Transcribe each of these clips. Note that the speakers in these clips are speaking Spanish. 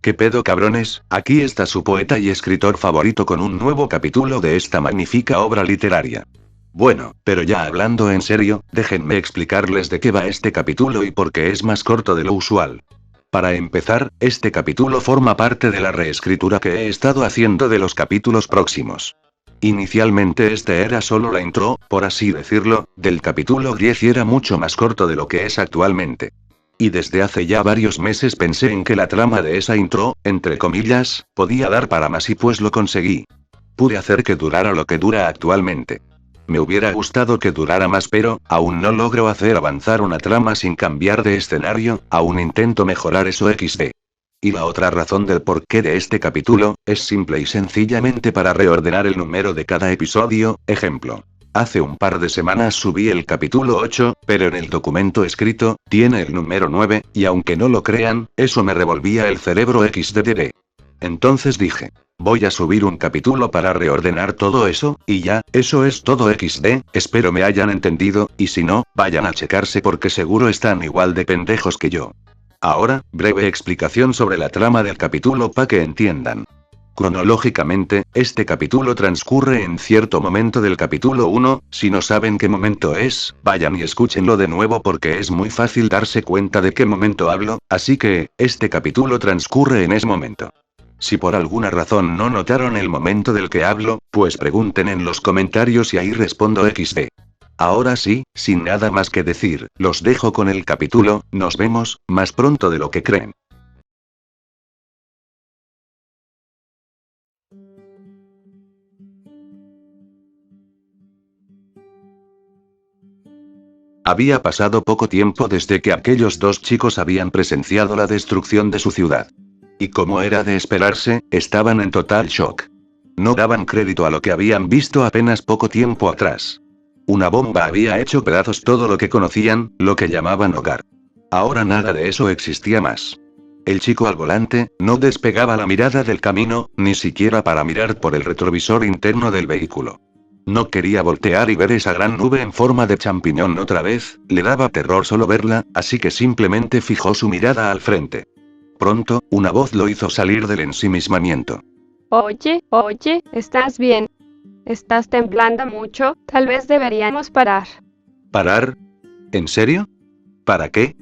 ¿Qué pedo, cabrones? Aquí está su poeta y escritor favorito con un nuevo capítulo de esta magnífica obra literaria. Bueno, pero ya hablando en serio, déjenme explicarles de qué va este capítulo y por qué es más corto de lo usual. Para empezar, este capítulo forma parte de la reescritura que he estado haciendo de los capítulos próximos. Inicialmente este era solo la intro, por así decirlo, del capítulo 10 y era mucho más corto de lo que es actualmente. Y desde hace ya varios meses pensé en que la trama de esa intro, entre comillas, podía dar para más y pues lo conseguí. Pude hacer que durara lo que dura actualmente. Me hubiera gustado que durara más, pero aún no logro hacer avanzar una trama sin cambiar de escenario, aún intento mejorar eso XD. Y la otra razón del porqué de este capítulo, es simple y sencillamente para reordenar el número de cada episodio. Ejemplo. Hace un par de semanas subí el capítulo 8, pero en el documento escrito, tiene el número 9, y aunque no lo crean, eso me revolvía el cerebro XDDD. Entonces dije, voy a subir un capítulo para reordenar todo eso, y ya, eso es todo XD, espero me hayan entendido, y si no, vayan a checarse porque seguro están igual de pendejos que yo. Ahora, breve explicación sobre la trama del capítulo para que entiendan. Cronológicamente, este capítulo transcurre en cierto momento del capítulo 1, si no saben qué momento es, vayan y escúchenlo de nuevo porque es muy fácil darse cuenta de qué momento hablo, así que, este capítulo transcurre en ese momento. Si por alguna razón no notaron el momento del que hablo, pues pregunten en los comentarios y ahí respondo XD. Ahora sí, sin nada más que decir, los dejo con el capítulo, nos vemos, más pronto de lo que creen. Había pasado poco tiempo desde que aquellos dos chicos habían presenciado la destrucción de su ciudad. Y como era de esperarse, estaban en total shock. No daban crédito a lo que habían visto apenas poco tiempo atrás. Una bomba había hecho pedazos todo lo que conocían, lo que llamaban hogar. Ahora nada de eso existía más. El chico al volante, no despegaba la mirada del camino, ni siquiera para mirar por el retrovisor interno del vehículo. No quería voltear y ver esa gran nube en forma de champiñón otra vez, le daba terror solo verla, así que simplemente fijó su mirada al frente. Pronto, una voz lo hizo salir del ensimismamiento. Oye, ¿estás bien? ¿Estás temblando mucho? Tal vez deberíamos parar. ¿Parar? ¿En serio? ¿Para qué?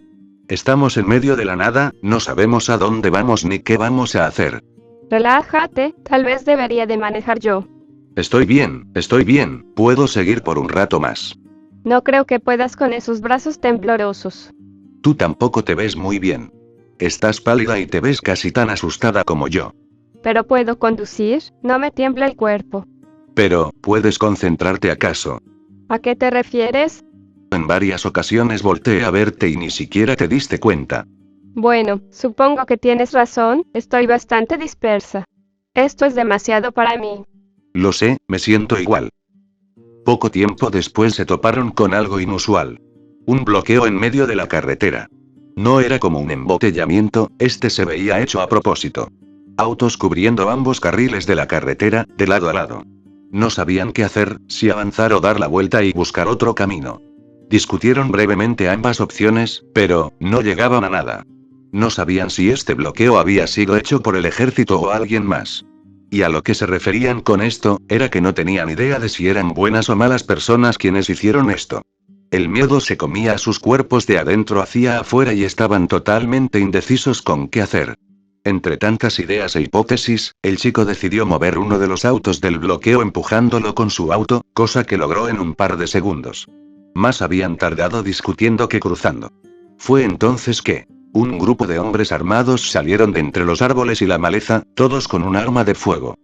Estamos en medio de la nada, no sabemos a dónde vamos ni qué vamos a hacer. Relájate, tal vez debería de manejar yo. Estoy bien, puedo seguir por un rato más. No creo que puedas con esos brazos temblorosos. Tú tampoco te ves muy bien. Estás pálida y te ves casi tan asustada como yo. ¿Pero puedo conducir? No me tiembla el cuerpo. Pero, ¿puedes concentrarte acaso? ¿A qué te refieres? En varias ocasiones volteé a verte y ni siquiera te diste cuenta. Bueno, supongo que tienes razón, estoy bastante dispersa. Esto es demasiado para mí. Lo sé, me siento igual. Poco tiempo después se toparon con algo inusual. Un bloqueo en medio de la carretera. No era como un embotellamiento, este se veía hecho a propósito. Autos cubriendo ambos carriles de la carretera, de lado a lado. No sabían qué hacer, si avanzar o dar la vuelta y buscar otro camino. Discutieron brevemente ambas opciones, pero no llegaban a nada. No sabían si este bloqueo había sido hecho por el ejército o alguien más. Y a lo que se referían con esto, era que no tenían idea de si eran buenas o malas personas quienes hicieron esto. El miedo se comía a sus cuerpos de adentro hacia afuera y estaban totalmente indecisos con qué hacer. Entre tantas ideas e hipótesis, el chico decidió mover uno de los autos del bloqueo empujándolo con su auto, cosa que logró en un par de segundos. Más habían tardado discutiendo que cruzando. Fue entonces que un grupo de hombres armados salieron de entre los árboles y la maleza, todos con un arma de fuego.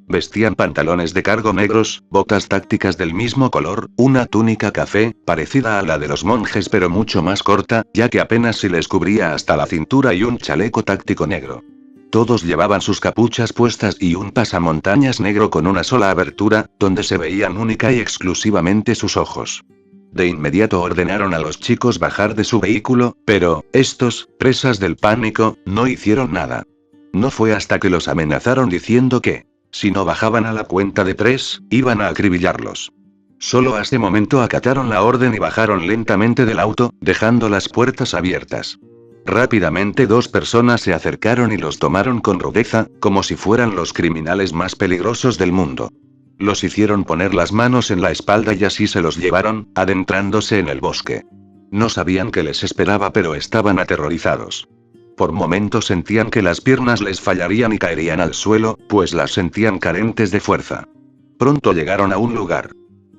Vestían pantalones de cargo negros, botas tácticas del mismo color, una túnica café, parecida a la de los monjes pero mucho más corta, ya que apenas se les cubría hasta la cintura y un chaleco táctico negro. Todos llevaban sus capuchas puestas y un pasamontañas negro con una sola abertura, donde se veían única y exclusivamente sus ojos. De inmediato ordenaron a los chicos bajar de su vehículo, pero, estos, presas del pánico, no hicieron nada. No fue hasta que los amenazaron diciendo que, si no bajaban a la cuenta de 3, iban a acribillarlos. Solo a ese momento acataron la orden y bajaron lentamente del auto, dejando las puertas abiertas. Rápidamente dos personas se acercaron y los tomaron con rudeza, como si fueran los criminales más peligrosos del mundo. Los hicieron poner las manos en la espalda y así se los llevaron, adentrándose en el bosque. No sabían qué les esperaba, pero estaban aterrorizados. Por momentos sentían que las piernas les fallarían y caerían al suelo, pues las sentían carentes de fuerza. Pronto llegaron a un lugar.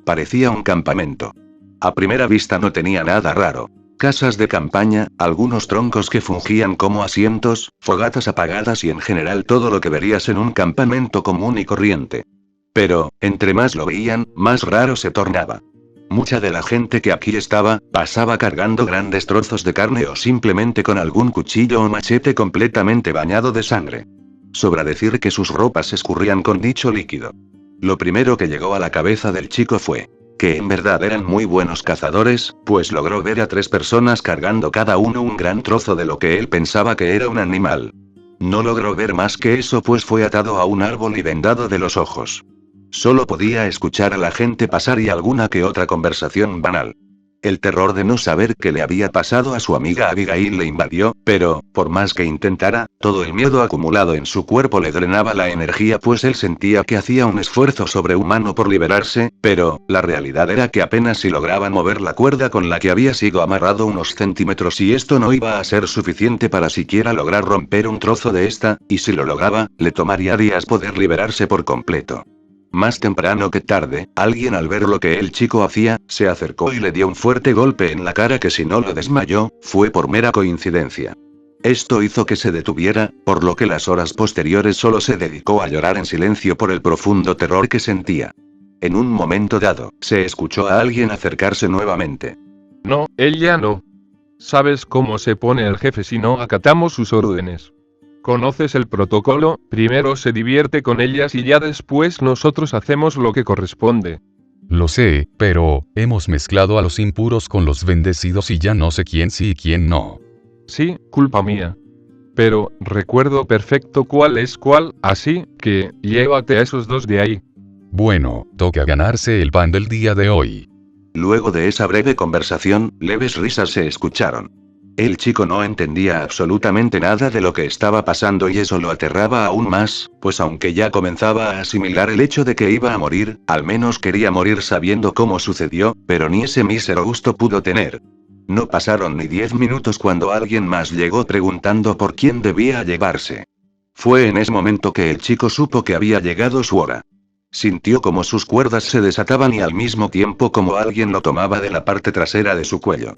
Parecía un campamento. A primera vista no tenía nada raro. Casas de campaña, algunos troncos que fungían como asientos, fogatas apagadas y en general todo lo que verías en un campamento común y corriente. Pero, entre más lo veían, más raro se tornaba. Mucha de la gente que aquí estaba, pasaba cargando grandes trozos de carne o simplemente con algún cuchillo o machete completamente bañado de sangre. Sobra decir que sus ropas escurrían con dicho líquido. Lo primero que llegó a la cabeza del chico fue que en verdad eran muy buenos cazadores, pues logró ver a 3 personas cargando cada uno un gran trozo de lo que él pensaba que era un animal. No logró ver más que eso, pues fue atado a un árbol y vendado de los ojos. Solo podía escuchar a la gente pasar y alguna que otra conversación banal. El terror de no saber qué le había pasado a su amiga Abigail le invadió, pero, por más que intentara, todo el miedo acumulado en su cuerpo le drenaba la energía, pues él sentía que hacía un esfuerzo sobrehumano por liberarse, pero, la realidad era que apenas si lograba mover la cuerda con la que había sido amarrado unos centímetros y esto no iba a ser suficiente para siquiera lograr romper un trozo de esta, y si lo lograba, le tomaría días poder liberarse por completo. Más temprano que tarde, alguien al ver lo que el chico hacía, se acercó y le dio un fuerte golpe en la cara que si no lo desmayó, fue por mera coincidencia. Esto hizo que se detuviera, por lo que las horas posteriores solo se dedicó a llorar en silencio por el profundo terror que sentía. En un momento dado, se escuchó a alguien acercarse nuevamente. No, ella no. ¿Sabes cómo se pone el jefe si no acatamos sus órdenes? ¿Conoces el protocolo? Primero se divierte con ellas y ya después nosotros hacemos lo que corresponde. Lo sé, pero hemos mezclado a los impuros con los bendecidos y ya no sé quién sí y quién no. Sí, culpa mía. Pero, recuerdo perfecto cuál es cuál, así que, llévate a esos 2 de ahí. Bueno, toca ganarse el pan del día de hoy. Luego de esa breve conversación, leves risas se escucharon. El chico no entendía absolutamente nada de lo que estaba pasando y eso lo aterraba aún más, pues aunque ya comenzaba a asimilar el hecho de que iba a morir, al menos quería morir sabiendo cómo sucedió, pero ni ese mísero gusto pudo tener. No pasaron ni 10 minutos cuando alguien más llegó preguntando por quién debía llevarse. Fue en ese momento que el chico supo que había llegado su hora. Sintió como sus cuerdas se desataban y al mismo tiempo como alguien lo tomaba de la parte trasera de su cuello.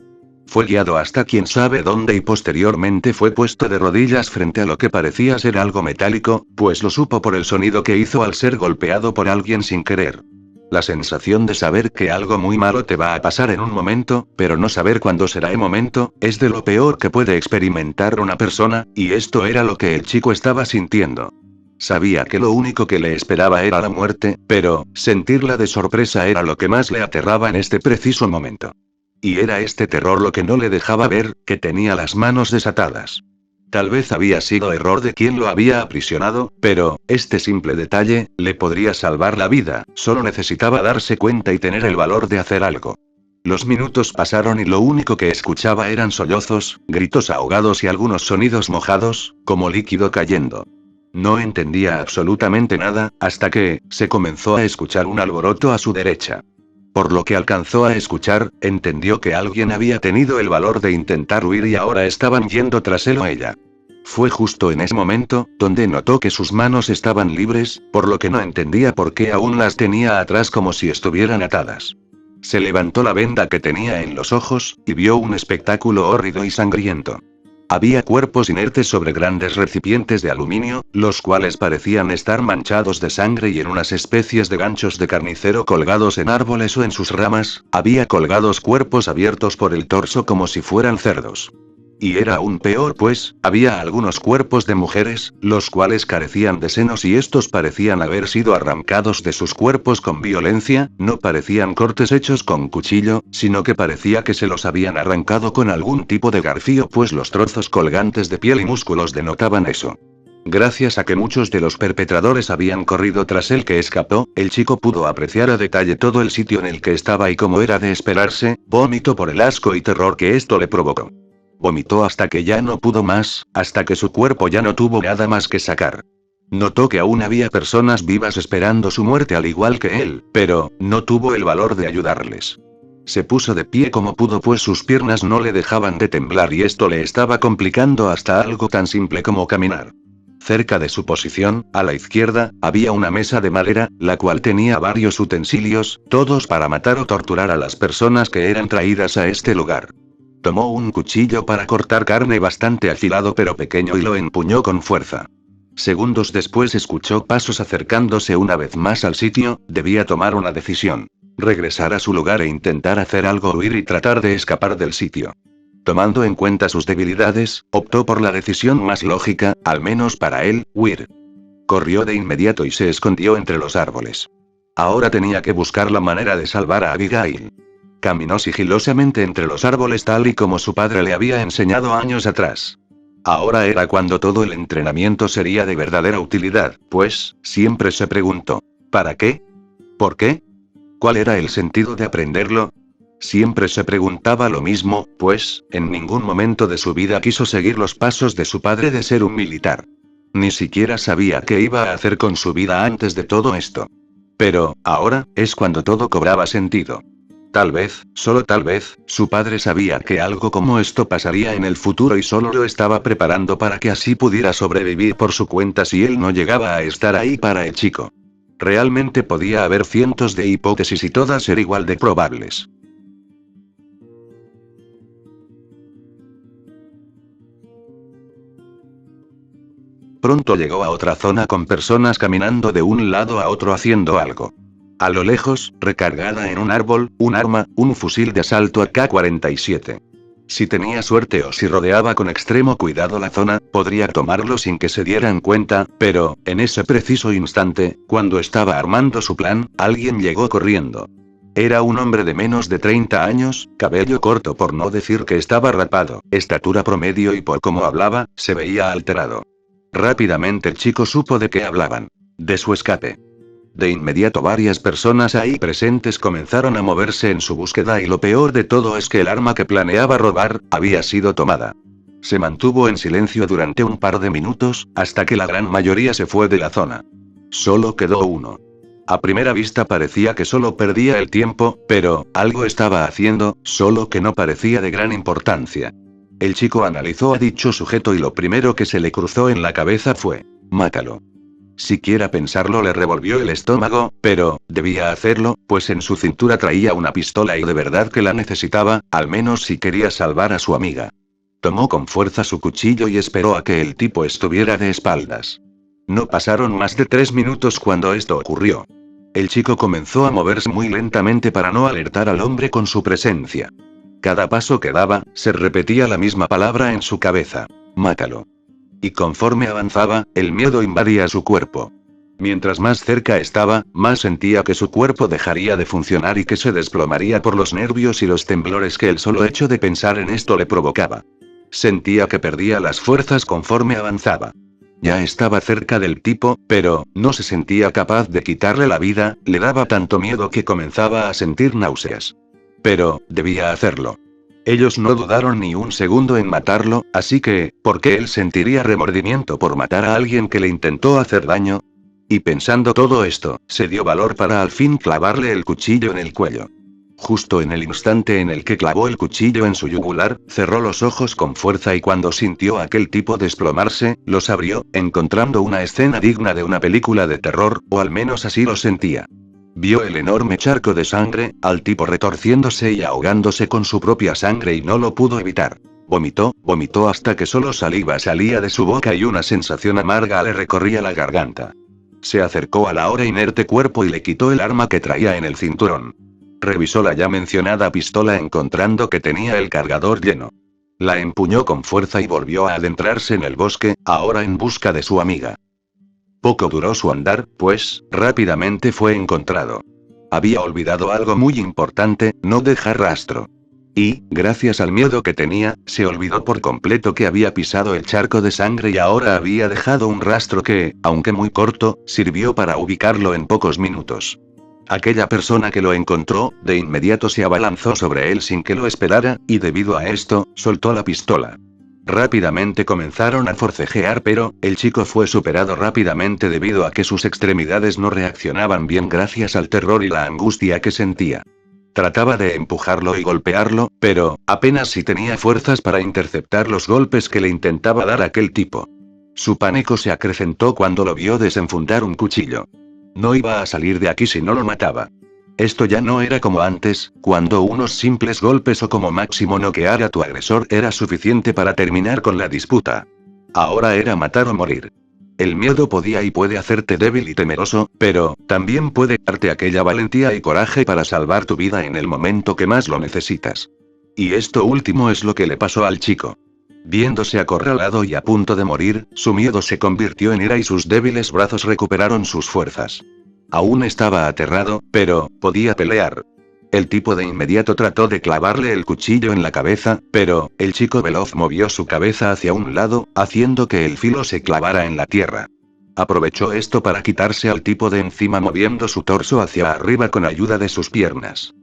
Fue guiado hasta quién sabe dónde y posteriormente fue puesto de rodillas frente a lo que parecía ser algo metálico, pues lo supo por el sonido que hizo al ser golpeado por alguien sin querer. La sensación de saber que algo muy malo te va a pasar en un momento, pero no saber cuándo será el momento, es de lo peor que puede experimentar una persona, y esto era lo que el chico estaba sintiendo. Sabía que lo único que le esperaba era la muerte, pero, sentirla de sorpresa era lo que más le aterraba en este preciso momento. Y era este terror lo que no le dejaba ver, que tenía las manos desatadas. Tal vez había sido error de quien lo había aprisionado, pero, este simple detalle, le podría salvar la vida, solo necesitaba darse cuenta y tener el valor de hacer algo. Los minutos pasaron y lo único que escuchaba eran sollozos, gritos ahogados y algunos sonidos mojados, como líquido cayendo. No entendía absolutamente nada, hasta que, se comenzó a escuchar un alboroto a su derecha. Por lo que alcanzó a escuchar, entendió que alguien había tenido el valor de intentar huir y ahora estaban yendo tras él o ella. Fue justo en ese momento, donde notó que sus manos estaban libres, por lo que no entendía por qué aún las tenía atrás como si estuvieran atadas. Se levantó la venda que tenía en los ojos, y vio un espectáculo hórrido y sangriento. Había cuerpos inertes sobre grandes recipientes de aluminio, los cuales parecían estar manchados de sangre y en unas especies de ganchos de carnicero colgados en árboles o en sus ramas, había colgados cuerpos abiertos por el torso como si fueran cerdos. Y era aún peor pues, había algunos cuerpos de mujeres, los cuales carecían de senos y estos parecían haber sido arrancados de sus cuerpos con violencia, no parecían cortes hechos con cuchillo, sino que parecía que se los habían arrancado con algún tipo de garfio pues los trozos colgantes de piel y músculos denotaban eso. Gracias a que muchos de los perpetradores habían corrido tras él que escapó, el chico pudo apreciar a detalle todo el sitio en el que estaba y como era de esperarse, vómito por el asco y terror que esto le provocó. Vomitó hasta que ya no pudo más, hasta que su cuerpo ya no tuvo nada más que sacar. Notó que aún había personas vivas esperando su muerte al igual que él, pero no tuvo el valor de ayudarles. Se puso de pie como pudo pues sus piernas no le dejaban de temblar y esto le estaba complicando hasta algo tan simple como caminar. Cerca de su posición, a la izquierda, había una mesa de madera, la cual tenía varios utensilios, todos para matar o torturar a las personas que eran traídas a este lugar. Tomó un cuchillo para cortar carne bastante afilado pero pequeño y lo empuñó con fuerza. Segundos después escuchó pasos acercándose una vez más al sitio, debía tomar una decisión. Regresar a su lugar e intentar hacer algo, huir y tratar de escapar del sitio. Tomando en cuenta sus debilidades, optó por la decisión más lógica, al menos para él, huir. Corrió de inmediato y se escondió entre los árboles. Ahora tenía que buscar la manera de salvar a Abigail. Caminó sigilosamente entre los árboles tal y como su padre le había enseñado años atrás. Ahora era cuando todo el entrenamiento sería de verdadera utilidad, pues, siempre se preguntó, ¿para qué? ¿Por qué? ¿Cuál era el sentido de aprenderlo? Siempre se preguntaba lo mismo, pues, en ningún momento de su vida quiso seguir los pasos de su padre de ser un militar. Ni siquiera sabía qué iba a hacer con su vida antes de todo esto. Pero, ahora, es cuando todo cobraba sentido. Tal vez, solo tal vez, su padre sabía que algo como esto pasaría en el futuro y solo lo estaba preparando para que así pudiera sobrevivir por su cuenta si él no llegaba a estar ahí para el chico. Realmente podía haber cientos de hipótesis y todas ser igual de probables. Pronto llegó a otra zona con personas caminando de un lado a otro haciendo algo. A lo lejos, recargada en un árbol, un arma, un fusil de asalto AK-47. Si tenía suerte o si rodeaba con extremo cuidado la zona, podría tomarlo sin que se dieran cuenta, pero, en ese preciso instante, cuando estaba armando su plan, alguien llegó corriendo. Era un hombre de menos de 30 años, cabello corto por no decir que estaba rapado, estatura promedio y por cómo hablaba, se veía alterado. Rápidamente el chico supo de qué hablaban. De su escape. De inmediato varias personas ahí presentes comenzaron a moverse en su búsqueda y lo peor de todo es que el arma que planeaba robar, había sido tomada. Se mantuvo en silencio durante un par de minutos, hasta que la gran mayoría se fue de la zona. Solo quedó uno. A primera vista parecía que solo perdía el tiempo, pero, algo estaba haciendo, solo que no parecía de gran importancia. El chico analizó a dicho sujeto y lo primero que se le cruzó en la cabeza fue, mátalo. Siquiera pensarlo le revolvió el estómago, pero, debía hacerlo, pues en su cintura traía una pistola y de verdad que la necesitaba, al menos si quería salvar a su amiga. Tomó con fuerza su cuchillo y esperó a que el tipo estuviera de espaldas. No pasaron más de 3 minutos cuando esto ocurrió. El chico comenzó a moverse muy lentamente para no alertar al hombre con su presencia. Cada paso que daba, se repetía la misma palabra en su cabeza. Mátalo. Y conforme avanzaba, el miedo invadía su cuerpo. Mientras más cerca estaba, más sentía que su cuerpo dejaría de funcionar y que se desplomaría por los nervios y los temblores que el solo hecho de pensar en esto le provocaba. Sentía que perdía las fuerzas conforme avanzaba. Ya estaba cerca del tipo, pero, no se sentía capaz de quitarle la vida, le daba tanto miedo que comenzaba a sentir náuseas. Pero, debía hacerlo. Ellos no dudaron ni un segundo en matarlo, así que, ¿por qué él sentiría remordimiento por matar a alguien que le intentó hacer daño? Y pensando todo esto, se dio valor para al fin clavarle el cuchillo en el cuello. Justo en el instante en el que clavó el cuchillo en su yugular, cerró los ojos con fuerza y cuando sintió a aquel tipo desplomarse, los abrió, encontrando una escena digna de una película de terror, o al menos así lo sentía. Vio el enorme charco de sangre, al tipo retorciéndose y ahogándose con su propia sangre y no lo pudo evitar. Vomitó hasta que solo saliva salía de su boca y una sensación amarga le recorría la garganta. Se acercó al ahora inerte cuerpo y le quitó el arma que traía en el cinturón. Revisó la ya mencionada pistola encontrando que tenía el cargador lleno. La empuñó con fuerza y volvió a adentrarse en el bosque, ahora en busca de su amiga. Poco duró su andar, pues, rápidamente fue encontrado. Había olvidado algo muy importante, no dejar rastro. Y, gracias al miedo que tenía, se olvidó por completo que había pisado el charco de sangre y ahora había dejado un rastro que, aunque muy corto, sirvió para ubicarlo en pocos minutos. Aquella persona que lo encontró, de inmediato se abalanzó sobre él sin que lo esperara, y debido a esto, soltó la pistola. Rápidamente comenzaron a forcejear, pero el chico fue superado rápidamente debido a que sus extremidades no reaccionaban bien gracias al terror y la angustia que sentía. Trataba de empujarlo y golpearlo, pero apenas si tenía fuerzas para interceptar los golpes que le intentaba dar aquel tipo. Su pánico se acrecentó cuando lo vio desenfundar un cuchillo. No iba a salir de aquí si no lo mataba. Esto ya no era como antes, cuando unos simples golpes o como máximo noquear a tu agresor era suficiente para terminar con la disputa. Ahora era matar o morir. El miedo podía y puede hacerte débil y temeroso, pero también puede darte aquella valentía y coraje para salvar tu vida en el momento que más lo necesitas. Y esto último es lo que le pasó al chico. Viéndose acorralado y a punto de morir, su miedo se convirtió en ira y sus débiles brazos recuperaron sus fuerzas. Aún estaba aterrado, pero podía pelear. El tipo de inmediato trató de clavarle el cuchillo en la cabeza, pero el chico veloz movió su cabeza hacia un lado, haciendo que el filo se clavara en la tierra. Aprovechó esto para quitarse al tipo de encima moviendo su torso hacia arriba con ayuda de sus piernas.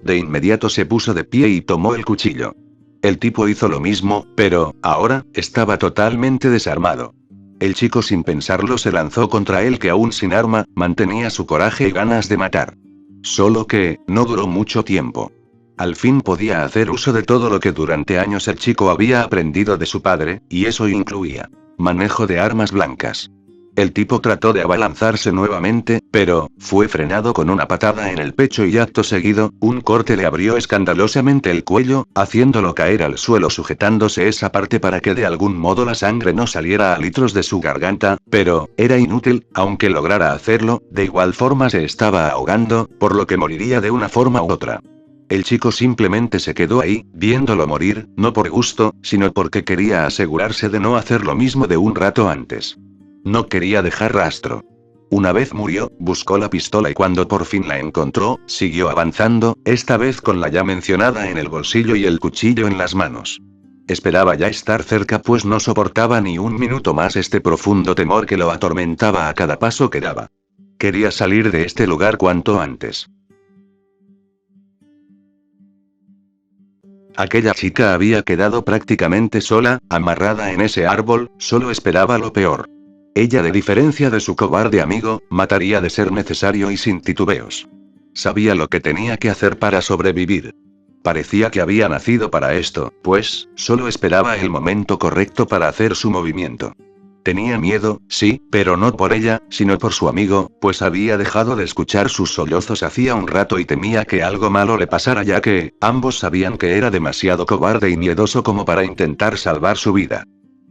De inmediato se puso de pie y tomó el cuchillo. El tipo hizo lo mismo, pero ahora estaba totalmente desarmado. El chico sin pensarlo se lanzó contra él que aún sin arma, mantenía su coraje y ganas de matar. Solo que, no duró mucho tiempo. Al fin podía hacer uso de todo lo que durante años el chico había aprendido de su padre, y eso incluía manejo de armas blancas. El tipo trató de abalanzarse nuevamente, pero fue frenado con una patada en el pecho y acto seguido, un corte le abrió escandalosamente el cuello, haciéndolo caer al suelo sujetándose esa parte para que de algún modo la sangre no saliera a litros de su garganta, pero era inútil, aunque lograra hacerlo, de igual forma se estaba ahogando, por lo que moriría de una forma u otra. El chico simplemente se quedó ahí, viéndolo morir, no por gusto, sino porque quería asegurarse de no hacer lo mismo de un rato antes. No quería dejar rastro. Una vez murió, buscó la pistola y cuando por fin la encontró, siguió avanzando, esta vez con la ya mencionada en el bolsillo y el cuchillo en las manos. Esperaba ya estar cerca pues no soportaba ni un minuto más este profundo temor que lo atormentaba a cada paso que daba. Quería salir de este lugar cuanto antes. Aquella chica había quedado prácticamente sola, amarrada en ese árbol, solo esperaba lo peor. Ella, de diferencia de su cobarde amigo, mataría de ser necesario y sin titubeos. Sabía lo que tenía que hacer para sobrevivir. Parecía que había nacido para esto, pues, solo esperaba el momento correcto para hacer su movimiento. Tenía miedo, sí, pero no por ella, sino por su amigo, pues había dejado de escuchar sus sollozos hacía un rato y temía que algo malo le pasara ya que, ambos sabían que era demasiado cobarde y miedoso como para intentar salvar su vida.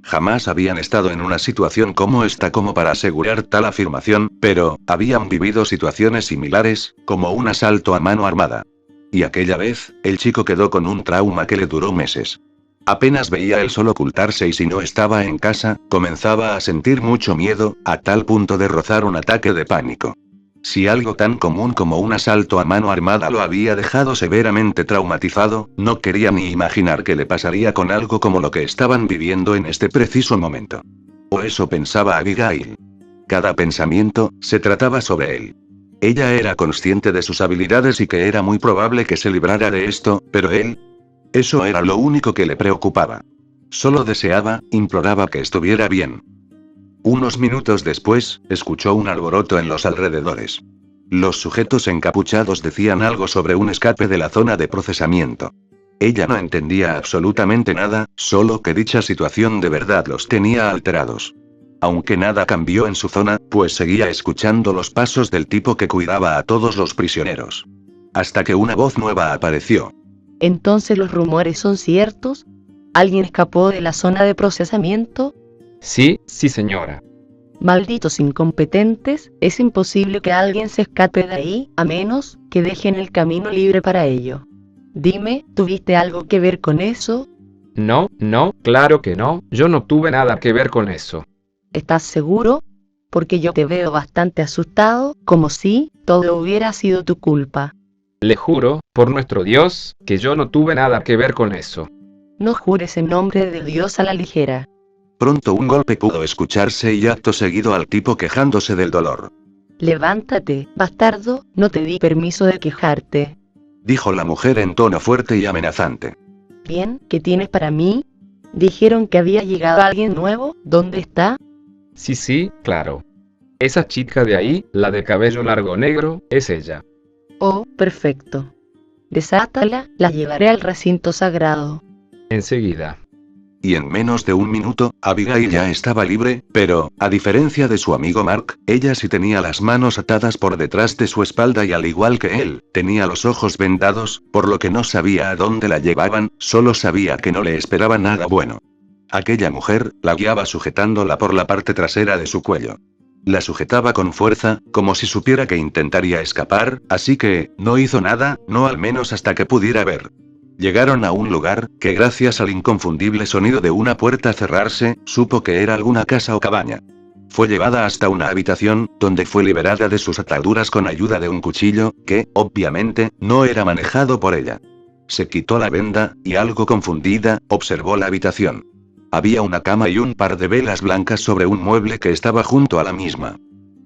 Jamás habían estado en una situación como esta como para asegurar tal afirmación, pero habían vivido situaciones similares, como un asalto a mano armada. Y aquella vez, el chico quedó con un trauma que le duró meses. Apenas veía el sol ocultarse y si no estaba en casa, comenzaba a sentir mucho miedo, a tal punto de rozar un ataque de pánico. Si algo tan común como un asalto a mano armada lo había dejado severamente traumatizado, no quería ni imaginar qué le pasaría con algo como lo que estaban viviendo en este preciso momento. O eso pensaba Abigail. Cada pensamiento, se trataba sobre él. Ella era consciente de sus habilidades y que era muy probable que se librara de esto, pero él... Eso era lo único que le preocupaba. Solo deseaba, imploraba que estuviera bien. Unos minutos después, escuchó un alboroto en los alrededores. Los sujetos encapuchados decían algo sobre un escape de la zona de procesamiento. Ella no entendía absolutamente nada, solo que dicha situación de verdad los tenía alterados. Aunque nada cambió en su zona, pues seguía escuchando los pasos del tipo que cuidaba a todos los prisioneros. Hasta que una voz nueva apareció. ¿Entonces los rumores son ciertos? ¿Alguien escapó de la zona de procesamiento? Sí, señora. Malditos incompetentes, es imposible que alguien se escape de ahí, a menos que dejen el camino libre para ello. Dime, ¿tuviste algo que ver con eso? No, claro que no, yo no tuve nada que ver con eso. ¿Estás seguro? Porque yo te veo bastante asustado, como si todo hubiera sido tu culpa. Le juro, por nuestro Dios, que yo no tuve nada que ver con eso. No jures en nombre de Dios a la ligera. Pronto un golpe pudo escucharse y acto seguido al tipo quejándose del dolor. Levántate, bastardo, no te di permiso de quejarte. Dijo la mujer en tono fuerte y amenazante. Bien, ¿qué tienes para mí? Dijeron que había llegado alguien nuevo, ¿dónde está? Sí, claro. Esa chica de ahí, la de cabello largo negro, es ella. Oh, perfecto. Desátala, la llevaré al recinto sagrado. Enseguida. Y en menos de un minuto, Abigail ya estaba libre, pero, a diferencia de su amigo Mark, ella sí tenía las manos atadas por detrás de su espalda y al igual que él, tenía los ojos vendados, por lo que no sabía a dónde la llevaban, solo sabía que no le esperaba nada bueno. Aquella mujer, la guiaba sujetándola por la parte trasera de su cuello. La sujetaba con fuerza, como si supiera que intentaría escapar, así que, no hizo nada, no al menos hasta que pudiera ver. Llegaron a un lugar, que gracias al inconfundible sonido de una puerta cerrarse, supo que era alguna casa o cabaña. Fue llevada hasta una habitación, donde fue liberada de sus ataduras con ayuda de un cuchillo, que, obviamente, no era manejado por ella. Se quitó la venda, y algo confundida, observó la habitación. Había una cama y un par de velas blancas sobre un mueble que estaba junto a la misma.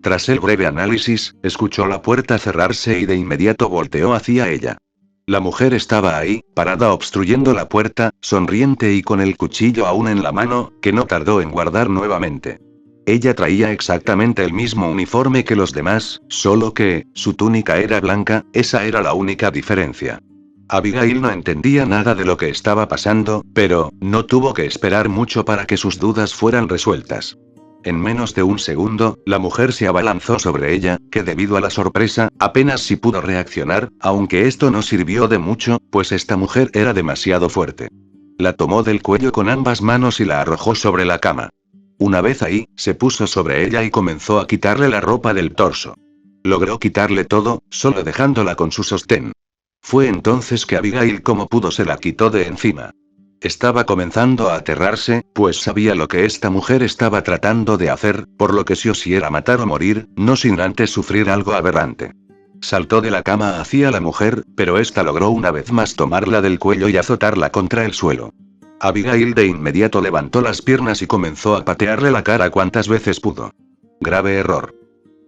Tras el breve análisis, escuchó la puerta cerrarse y de inmediato volteó hacia ella. La mujer estaba ahí, parada obstruyendo la puerta, sonriente y con el cuchillo aún en la mano, que no tardó en guardar nuevamente. Ella traía exactamente el mismo uniforme que los demás, solo que, su túnica era blanca, esa era la única diferencia. Abigail no entendía nada de lo que estaba pasando, pero, no tuvo que esperar mucho para que sus dudas fueran resueltas. En menos de un segundo, la mujer se abalanzó sobre ella, que debido a la sorpresa, apenas si pudo reaccionar, aunque esto no sirvió de mucho, pues esta mujer era demasiado fuerte. La tomó del cuello con ambas manos y la arrojó sobre la cama. Una vez ahí, se puso sobre ella y comenzó a quitarle la ropa del torso. Logró quitarle todo, solo dejándola con su sostén. Fue entonces que Abigail como pudo se la quitó de encima. Estaba comenzando a aterrarse, pues sabía lo que esta mujer estaba tratando de hacer, por lo que sí o sí era matar o morir, no sin antes sufrir algo aberrante. Saltó de la cama hacia la mujer, pero esta logró una vez más tomarla del cuello y azotarla contra el suelo. Abigail de inmediato levantó las piernas y comenzó a patearle la cara cuantas veces pudo. Grave error.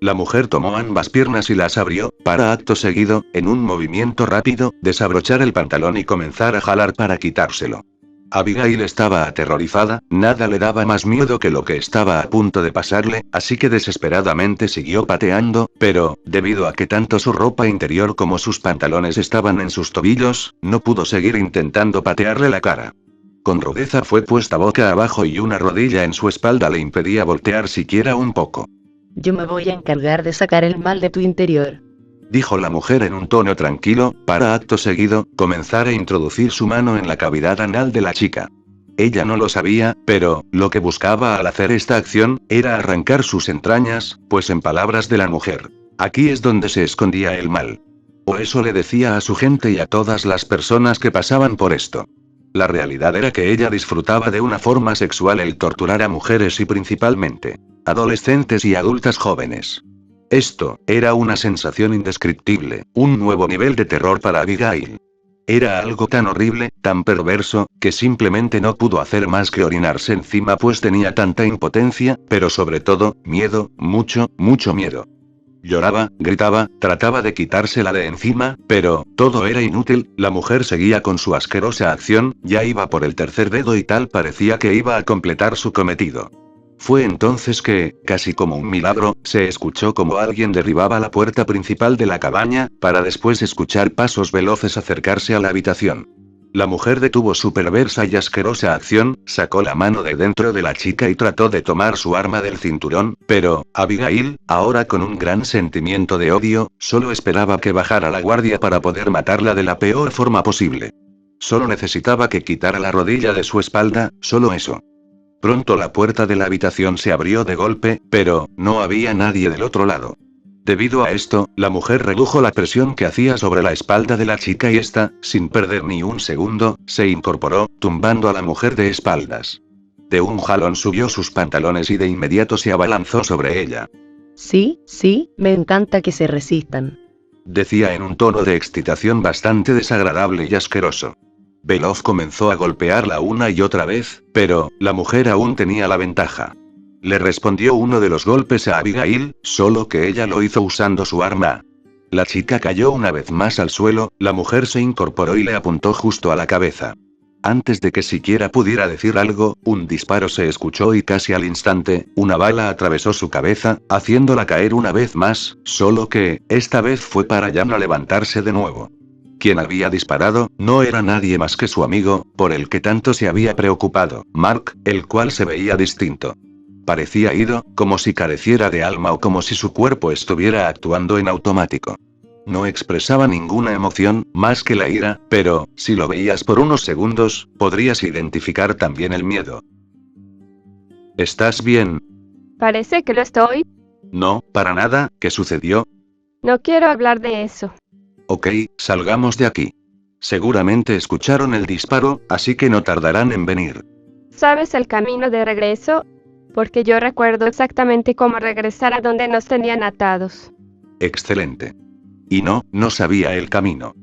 La mujer tomó ambas piernas y las abrió, para acto seguido, en un movimiento rápido, desabrochar el pantalón y comenzar a jalar para quitárselo. Abigail estaba aterrorizada, nada le daba más miedo que lo que estaba a punto de pasarle, así que desesperadamente siguió pateando, pero, debido a que tanto su ropa interior como sus pantalones estaban en sus tobillos, no pudo seguir intentando patearle la cara. Con rudeza fue puesta boca abajo y una rodilla en su espalda le impedía voltear siquiera un poco. Yo me voy a encargar de sacar el mal de tu interior, dijo la mujer en un tono tranquilo, para acto seguido, comenzar a introducir su mano en la cavidad anal de la chica. Ella no lo sabía, pero, lo que buscaba al hacer esta acción, era arrancar sus entrañas, pues en palabras de la mujer, aquí es donde se escondía el mal. O eso le decía a su gente y a todas las personas que pasaban por esto. La realidad era que ella disfrutaba de una forma sexual el torturar a mujeres y principalmente, adolescentes y adultas jóvenes. Esto, era una sensación indescriptible, un nuevo nivel de terror para Abigail. Era algo tan horrible, tan perverso, que simplemente no pudo hacer más que orinarse encima pues tenía tanta impotencia, pero sobre todo, miedo, mucho, mucho miedo. Lloraba, gritaba, trataba de quitársela de encima, pero, todo era inútil, la mujer seguía con su asquerosa acción, ya iba por el tercer dedo y tal parecía que iba a completar su cometido. Fue entonces que, casi como un milagro, se escuchó como alguien derribaba la puerta principal de la cabaña, para después escuchar pasos veloces acercarse a la habitación. La mujer detuvo su perversa y asquerosa acción, sacó la mano de dentro de la chica y trató de tomar su arma del cinturón, pero, Abigail, ahora con un gran sentimiento de odio, solo esperaba que bajara la guardia para poder matarla de la peor forma posible. Solo necesitaba que quitara la rodilla de su espalda, solo eso. Pronto la puerta de la habitación se abrió de golpe, pero, no había nadie del otro lado. Debido a esto, la mujer redujo la presión que hacía sobre la espalda de la chica y esta, sin perder ni un segundo, se incorporó, tumbando a la mujer de espaldas. De un jalón subió sus pantalones y de inmediato se abalanzó sobre ella. Sí, me encanta que se resistan, decía en un tono de excitación bastante desagradable y asqueroso. Veloz comenzó a golpearla una y otra vez, pero, la mujer aún tenía la ventaja. Le respondió uno de los golpes a Abigail, solo que ella lo hizo usando su arma. La chica cayó una vez más al suelo, la mujer se incorporó y le apuntó justo a la cabeza. Antes de que siquiera pudiera decir algo, un disparo se escuchó y casi al instante, una bala atravesó su cabeza, haciéndola caer una vez más, solo que, esta vez fue para ya no levantarse de nuevo. Quien había disparado, no era nadie más que su amigo, por el que tanto se había preocupado, Mark, el cual se veía distinto. Parecía ido, como si careciera de alma o como si su cuerpo estuviera actuando en automático. No expresaba ninguna emoción, más que la ira, pero, si lo veías por unos segundos, podrías identificar también el miedo. ¿Estás bien? Parece que lo estoy. No, para nada, ¿qué sucedió? No quiero hablar de eso. Ok, salgamos de aquí. Seguramente escucharon el disparo, así que no tardarán en venir. ¿Sabes el camino de regreso? Porque yo recuerdo exactamente cómo regresar a donde nos tenían atados. Excelente. Y no sabía el camino.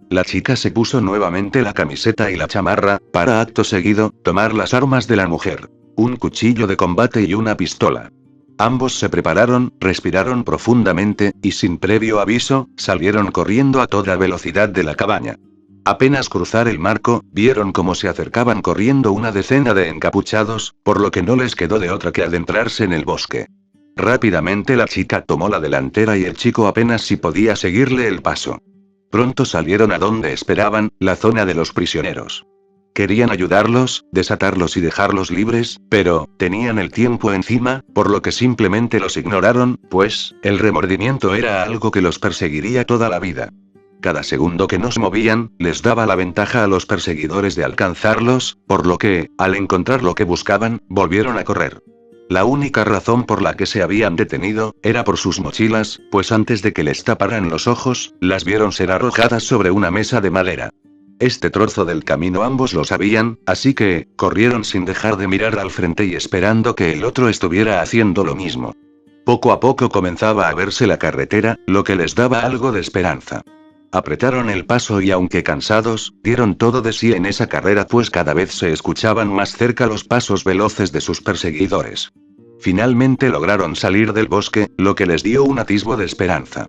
La chica se puso nuevamente la camiseta y la chamarra, para acto seguido, tomar las armas de la mujer. Un cuchillo de combate y una pistola. Ambos se prepararon, respiraron profundamente, y sin previo aviso, salieron corriendo a toda velocidad de la cabaña. Apenas cruzar el marco, vieron cómo se acercaban corriendo una decena de encapuchados, por lo que no les quedó de otra que adentrarse en el bosque. Rápidamente la chica tomó la delantera y el chico apenas si podía seguirle el paso. Pronto salieron a donde esperaban, la zona de los prisioneros. Querían ayudarlos, desatarlos y dejarlos libres, pero, tenían el tiempo encima, por lo que simplemente los ignoraron, pues, el remordimiento era algo que los perseguiría toda la vida. Cada segundo que no se movían, les daba la ventaja a los perseguidores de alcanzarlos, por lo que, al encontrar lo que buscaban, volvieron a correr. La única razón por la que se habían detenido, era por sus mochilas, pues antes de que les taparan los ojos, las vieron ser arrojadas sobre una mesa de madera. Este trozo del camino ambos lo sabían, así que, corrieron sin dejar de mirar al frente y esperando que el otro estuviera haciendo lo mismo. Poco a poco comenzaba a verse la carretera, lo que les daba algo de esperanza. Apretaron el paso y aunque cansados, dieron todo de sí en esa carrera pues cada vez se escuchaban más cerca los pasos veloces de sus perseguidores. Finalmente lograron salir del bosque, lo que les dio un atisbo de esperanza.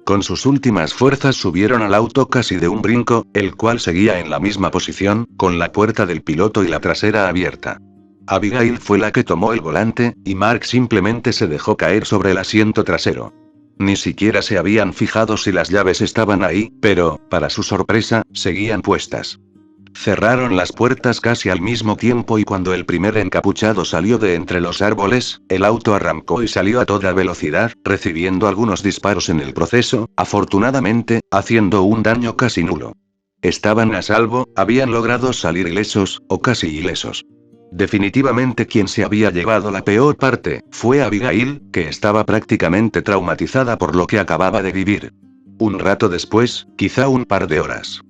Con sus últimas fuerzas subieron al auto casi de un brinco, el cual seguía en la misma posición, con la puerta del piloto y la trasera abierta. Abigail fue la que tomó el volante, y Mark simplemente se dejó caer sobre el asiento trasero. Ni siquiera se habían fijado si las llaves estaban ahí, pero, para su sorpresa, seguían puestas. Cerraron las puertas casi al mismo tiempo y cuando el primer encapuchado salió de entre los árboles, el auto arrancó y salió a toda velocidad, recibiendo algunos disparos en el proceso, afortunadamente, haciendo un daño casi nulo. Estaban a salvo, habían logrado salir ilesos, o casi ilesos. Definitivamente quien se había llevado la peor parte, fue Abigail, que estaba prácticamente traumatizada por lo que acababa de vivir. Un rato después, quizá un par de horas.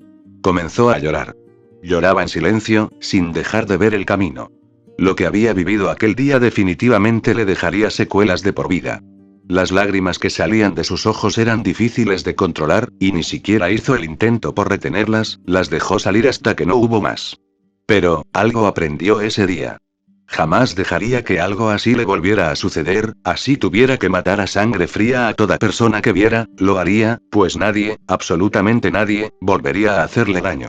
Comenzó a llorar. Lloraba en silencio, sin dejar de ver el camino. Lo que había vivido aquel día definitivamente le dejaría secuelas de por vida. Las lágrimas que salían de sus ojos eran difíciles de controlar, y ni siquiera hizo el intento por retenerlas, las dejó salir hasta que no hubo más. Pero, algo aprendió ese día. Jamás dejaría que algo así le volviera a suceder, así tuviera que matar a sangre fría a toda persona que viera, lo haría, pues nadie, absolutamente nadie, volvería a hacerle daño.